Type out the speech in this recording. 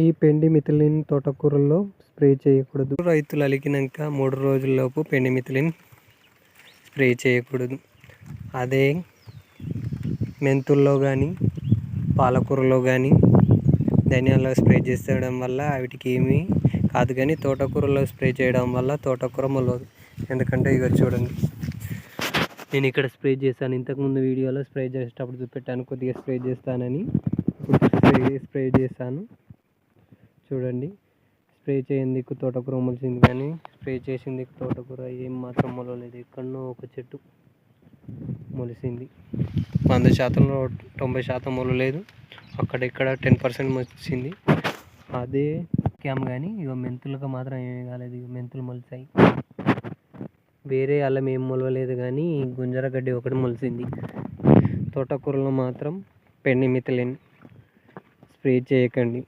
ఈ పెండిమిథిలిన్ తోటకూరలో స్ప్రే చేయకూడదు. రైతులు అలికినాక 3 రోజుల్లోపు పెండిమిథిలిన్ స్ప్రే చేయకూడదు. అదే మెంతుల్లో కానీ పాలకూరలో కానీ ధనియాల్లో స్ప్రే చేసేయడం వల్ల వాటికి ఏమీ కాదు. కానీ తోటకూరలో స్ప్రే చేయడం వల్ల తోటకూర మొలవదు. ఎందుకంటే ఇక చూడండి, నేను ఇక్కడ స్ప్రే చేశాను. ఇంతకుముందు వీడియోలో స్ప్రే చేసేటప్పుడు చూపెట్టాను, కొద్దిగా స్ప్రే చేస్తానని. ఇప్పుడు స్ప్రే చేశాను చూడండి. స్ప్రే చేయండి తోటకూర మొలిచింది, కానీ స్ప్రే చేసింది తోటకూర ఏం మాత్రం మొలవలేదు. ఎక్కడనో ఒక చెట్టు మొలిసింది. 100%లో 90% మొలలేదు. అక్కడెక్కడ 10% మొలిచింది. అదే క్యామ్. కానీ ఇక మెంతులకు మాత్రం ఏమీ కాలేదు. ఇక మెంతులు మొలిచాయి. వేరే అల్లం ఏం మొలవలేదు, కానీ గుంజర గడ్డి ఒకటి మొలిసింది. తోటకూరలో మాత్రం పెండిమిథిలిన్ స్ప్రే చేయకండి.